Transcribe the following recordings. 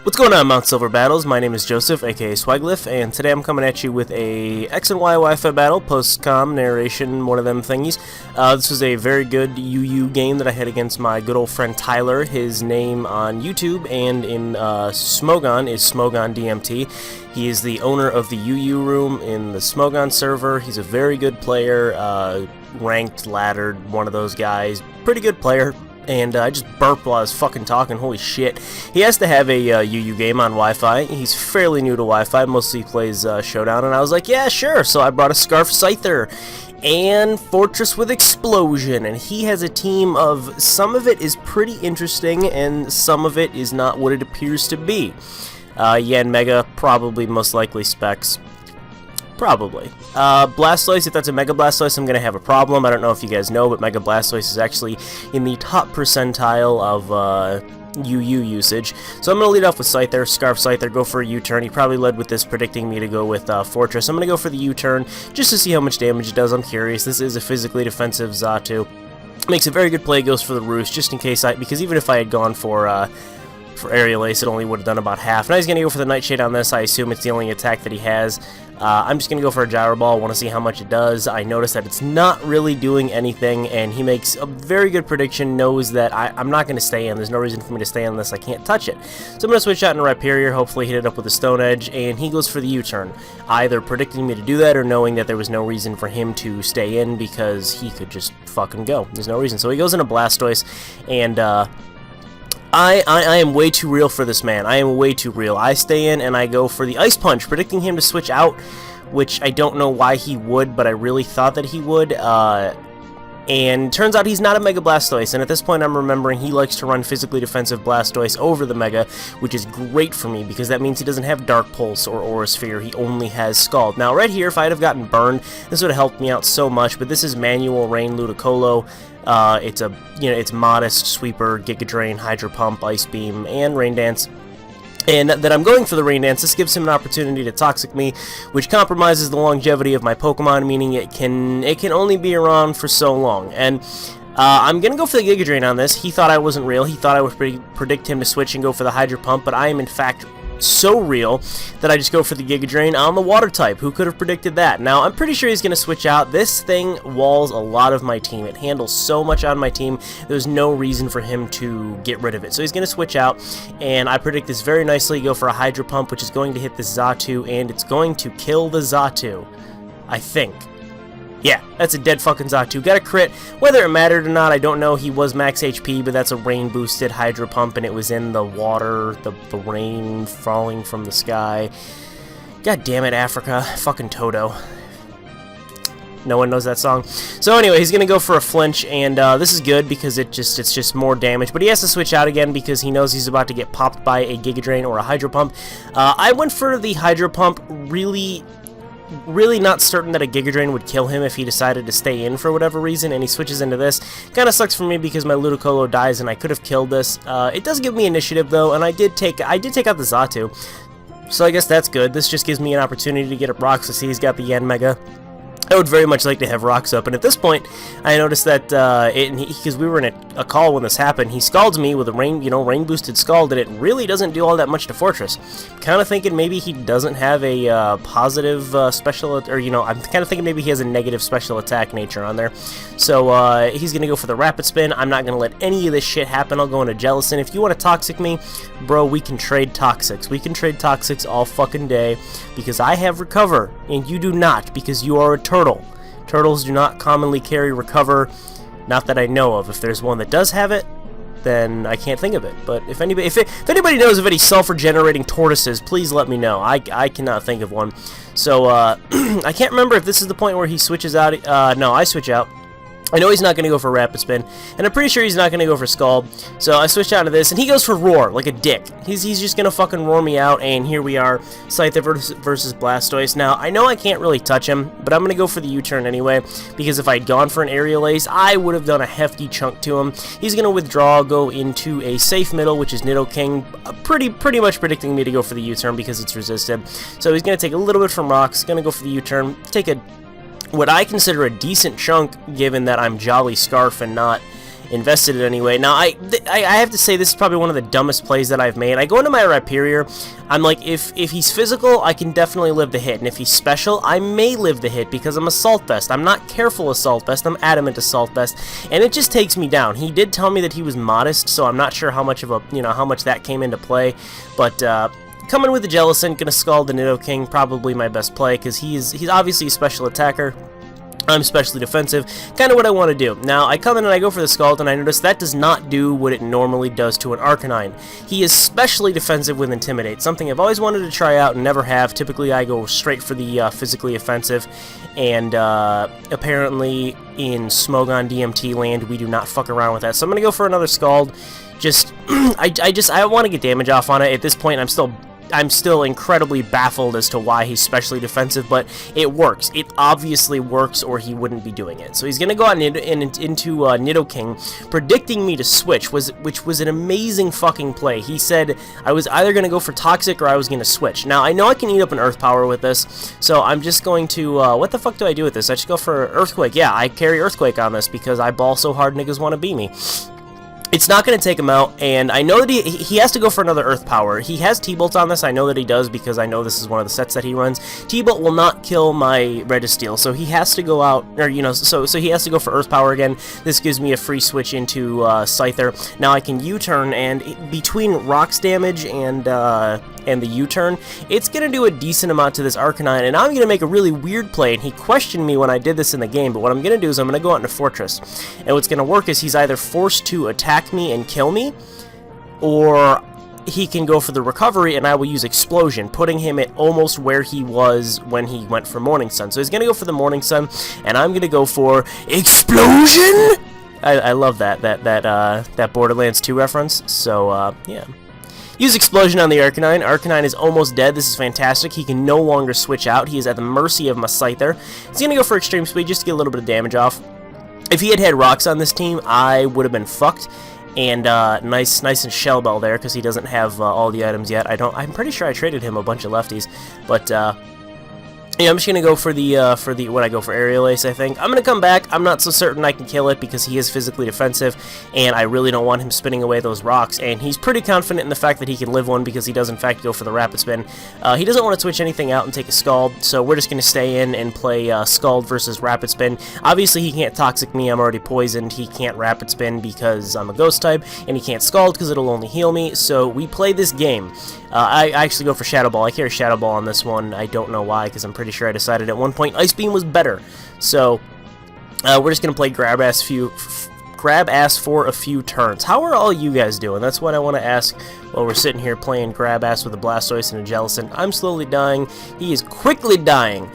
What's going on, Mount Silver Battles? My name is Joseph, aka Swagilyph, and today I'm coming at you with a X and Y Wi-Fi battle, post-com, narration, one of them thingies. This was a very good UU game that I had against my good old friend Tyler. His name on YouTube and in Smogon is SmogonDMT. He is the owner of the UU room in the Smogon server. He's a very good player, ranked, laddered, one of those guys. Pretty good player. And I just burped while I was fucking talking. Holy shit. He has to have a UU game on Wi-Fi. He's fairly new to Wi-Fi. Mostly plays Showdown. And I was like, yeah, sure. So I brought a Scarf Scyther and Fortress with Explosion. And he has a team of, some of it is pretty interesting, and some of it is not what it appears to be. Yen Mega, probably most likely specs. Probably. Blastoise, if that's a Mega Blastoise, I'm going to have a problem. I don't know if you guys know, but Mega Blastoise is actually in the top percentile of UU usage. So I'm going to lead off with Scyther, Scarf Scyther, go for a U-turn. He probably led with this, predicting me to go with Fortress. I'm going to go for the U-turn just to see how much damage it does. I'm curious. This is a physically defensive Xatu. Makes a very good play, goes for the Roost, just in case because even if I had gone for Aerial Ace, it only would have done about half. Now he's going to go for the Nightshade on this. I assume it's the only attack that he has. I'm just going to go for a Gyro Ball. I want to see how much it does. I notice that it's not really doing anything, and he makes a very good prediction, knows that I'm not going to stay in. There's no reason for me to stay in this. I can't touch it. So I'm going to switch out into Rhyperior, hopefully hit it up with a Stone Edge, and he goes for the U-turn, either predicting me to do that or knowing that there was no reason for him to stay in because he could just fucking go. There's no reason. So he goes into Blastoise, and I am way too real for this man. I am way too real. I stay in and I go for the Ice Punch, predicting him to switch out, which I don't know why he would, but I really thought that he would. And turns out he's not a Mega Blastoise, and at this point I'm remembering he likes to run physically defensive Blastoise over the Mega, which is great for me because that means he doesn't have Dark Pulse or Aura Sphere. He only has Scald. Now right here, if I had have gotten burned, this would have helped me out so much, but this is Manual Rain Ludicolo. It's a, it's Modest, Sweeper, Giga Drain, Hydro Pump, Ice Beam, and Rain Dance. And that I'm going for the Rain Dance, this gives him an opportunity to Toxic me, which compromises the longevity of my Pokemon, meaning it can only be around for so long. And I'm going to go for the Giga Drain on this. He thought I wasn't real. He thought I would predict him to switch and go for the Hydro Pump, but I am in fact so real that I just go for the Giga Drain on the Water type. Who could have predicted that? Now, I'm pretty sure he's going to switch out. This thing walls a lot of my team. It handles so much on my team. There's no reason for him to get rid of it. So he's going to switch out, and I predict this very nicely. Go for a Hydro Pump, which is going to hit this Xatu, and it's going to kill the Xatu, I think. Yeah, that's a dead fucking Xatu. Got a crit. Whether it mattered or not, I don't know. He was max HP, but that's a rain-boosted Hydro Pump, and it was in the water, the rain falling from the sky. God damn it, Africa. Fucking Toto. No one knows that song. So anyway, he's going to go for a Flinch, and this is good because it's just more damage. But he has to switch out again because he knows he's about to get popped by a Giga Drain or a Hydro Pump. I went for the Hydro Pump, really not certain that a Giga Drain would kill him if he decided to stay in for whatever reason, and he switches into this. Kind of sucks for me because my Ludicolo dies and I could have killed this. It does give me initiative though, and I did take out the Xatu, so I guess that's good. This just gives me an opportunity to get up rocks to see he's got the Yen Mega. I would very much like to have rocks up, and at this point, I noticed that because we were in a call when this happened, he scalds me with a rain boosted Scald, and it really doesn't do all that much to Fortress. Kind of thinking maybe he doesn't have a positive special, or I'm kind of thinking maybe he has a negative special attack nature on there. So he's gonna go for the Rapid Spin. I'm not gonna let any of this shit happen. I'll go into Jellicent. If you want to Toxic me, bro, we can trade Toxics. We can trade Toxics all fucking day because I have Recover and you do not because you are a turtle. Turtles do not commonly carry Recover, not that I know of. If there's one that does have it, then I can't think of it. But if anybody knows of any self-regenerating tortoises, please let me know. I cannot think of one. So I can't remember if this is the point where he switches out. No, I switch out. I know he's not going to go for Rapid Spin, and I'm pretty sure he's not going to go for Scald, so I switched out to this, and he goes for Roar, like a dick. He's just going to fucking roar me out, and here we are, Scyther versus Blastoise. Now, I know I can't really touch him, but I'm going to go for the U-turn anyway, because if I'd gone for an Aerial Ace, I would have done a hefty chunk to him. He's going to withdraw, go into a safe middle, which is Nidoking, pretty much predicting me to go for the U-turn because it's resisted. So he's going to take a little bit from Rocks, going to go for the U-turn, take what I consider a decent chunk, given that I'm Jolly Scarf and not invested it anyway. Now, I have to say this is probably one of the dumbest plays that I've made. I go into my Rhyperior, I'm like, if he's physical, I can definitely live the hit, and if he's special, I may live the hit because I'm Assault Vest. I'm not careful Assault Vest, I'm adamant Assault Vest, and it just takes me down. He did tell me that he was modest, so I'm not sure how much of a, how much that came into play, but, coming with the Jellicent, gonna Scald the Nidoking, probably my best play, because he's obviously a special attacker. I'm specially defensive, kind of what I want to do. Now, I come in and I go for the Scald, and I notice that does not do what it normally does to an Arcanine. He is specially defensive with Intimidate, something I've always wanted to try out and never have. Typically, I go straight for the physically offensive, and apparently in SmogonDMT land, we do not fuck around with that. So I'm going to go for another Scald. Just, I want to get damage off on it. At this point, I'm still incredibly baffled as to why he's specially defensive, but it works. It obviously works, or he wouldn't be doing it. So he's going to go out into Nidoking, predicting me to switch, which was an amazing fucking play. He said I was either going to go for Toxic or I was going to switch. Now, I know I can eat up an Earth Power with this, so I'm just going to... what the fuck do I do with this? I just go for Earthquake. Yeah, I carry Earthquake on this because I ball so hard niggas want to beat me. It's not going to take him out, and I know that he has to go for another Earth Power. He has T-Bolt on this. I know that he does because I know this is one of the sets that he runs. T-Bolt will not kill my Registeel, so he has to go out, or, so he has to go for Earth Power again. This gives me a free switch into Scyther. Now I can U-turn, and between Rocks damage and the U-turn, it's going to do a decent amount to this Arcanine, and I'm going to make a really weird play, and he questioned me when I did this in the game, but what I'm going to do is I'm going to go out into Fortress, and what's going to work is he's either forced to attack me and kill me, or he can go for the recovery, and I will use Explosion, putting him at almost where he was when he went for Morning Sun. So he's going to go for the Morning Sun, and I'm going to go for Explosion! I love that Borderlands 2 reference, so, yeah. Use Explosion on the Arcanine. Arcanine is almost dead. This is fantastic. He can no longer switch out. He is at the mercy of my Scyther. He's going to go for Extreme Speed just to get a little bit of damage off. If he had Rocks on this team, I would have been fucked. And nice and Shell Bell there, because he doesn't have all the items yet. I'm pretty sure I traded him a bunch of lefties, but yeah, I'm just gonna go for the what I go for Aerial Ace. I think I'm gonna come back. I'm not so certain I can kill it because he is physically defensive, and I really don't want him spinning away those rocks. And he's pretty confident in the fact that he can live one because he does in fact go for the Rapid Spin. He doesn't want to switch anything out and take a Scald, so we're just gonna stay in and play Scald versus Rapid Spin. Obviously, he can't Toxic me. I'm already poisoned. He can't Rapid Spin because I'm a Ghost type, and he can't Scald because it'll only heal me. So we play this game. I actually go for Shadow Ball. I carry Shadow Ball on this one. I don't know why, because I'm pretty sure I decided at one point Ice Beam was better. So we're just gonna play Grab Ass for a few turns. How are all you guys doing? That's what I want to ask while we're sitting here playing Grab Ass with a Blastoise and a Jellicent. I'm slowly dying. He is quickly dying.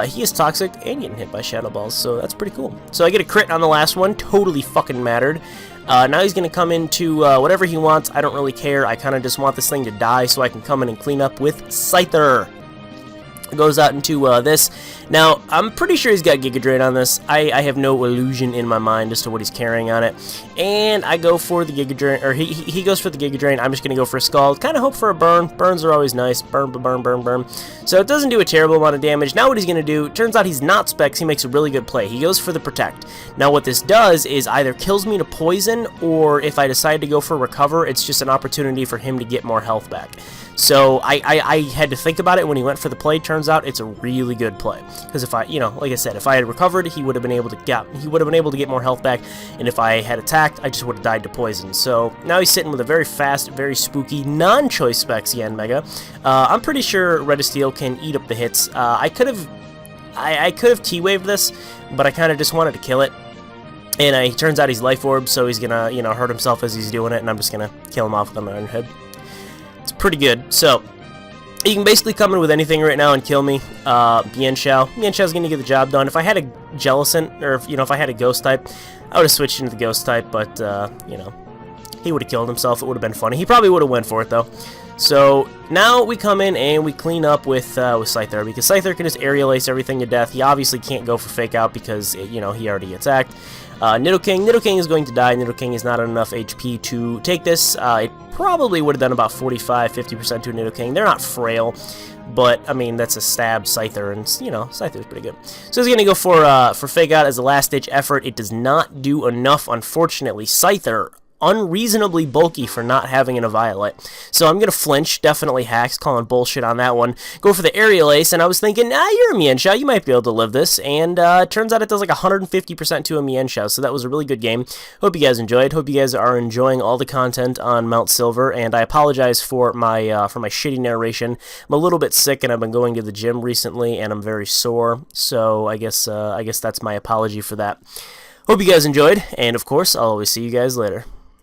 He is Toxic and getting hit by Shadow Balls, so that's pretty cool. So I get a crit on the last one. Totally fucking mattered. Now he's going to come into whatever he wants. I don't really care. I kind of just want this thing to die so I can come in and clean up with Scyther. Goes out into this. Now, I'm pretty sure he's got Giga Drain on this. I have no illusion in my mind as to what he's carrying on it. And I go for the Giga Drain, or he goes for the Giga Drain. I'm just going to go for a Scald. Kind of hope for a burn. Burns are always nice. Burn, burn, burn, burn. So it doesn't do a terrible amount of damage. Now what he's going to do, turns out he's not Specs. He makes a really good play. He goes for the Protect. Now what this does is either kills me to poison, or if I decide to go for Recover, it's just an opportunity for him to get more health back. So I had to think about it when he went for the play. Turns out it's a really good play, because if I, like I said, if I had recovered, he would have been able to get more health back, and if I had attacked, I just would have died to poison. So now he's sitting with a very fast, very spooky, non-choice Specs Yanmega. I'm pretty sure Registeel can eat up the hits. I could have T-Waved this, but I kind of just wanted to kill it. And it turns out he's Life Orb, so he's gonna, hurt himself as he's doing it, and I'm just gonna kill him off with my Iron Head. It's pretty good. So you can basically come in with anything right now and kill me. Mienshau's gonna get the job done. If I had a Jellicent, or if I had a Ghost type, I would have switched into the Ghost type, but he would have killed himself. It would have been funny. He probably would have went for it though. So now we come in and we clean up with Scyther, because Scyther can just Aerial Ace everything to death. He obviously can't go for Fake Out because he already attacked. Nidoking is going to die. Nidoking is not enough HP to take this. It probably would have done about 45-50% to a Nidoking. They're not frail, but I mean that's a stab Scyther, and you know Scyther's pretty good. So he's gonna go for Fake Out as a last-ditch effort. It does not do enough, unfortunately. Scyther, unreasonably bulky for not having an Violet. So I'm going to flinch, definitely hacks, calling bullshit on that one. Go for the Aerial Ace, and I was thinking, nah, you're a Mienshao, you might be able to live this, and it turns out it does like 150% to a Mienshao, so that was a really good game. Hope you guys enjoyed. Hope you guys are enjoying all the content on Mount Silver, and I apologize for my shitty narration. I'm a little bit sick, and I've been going to the gym recently, and I'm very sore, so I guess that's my apology for that. Hope you guys enjoyed, and of course, I'll always see you guys later.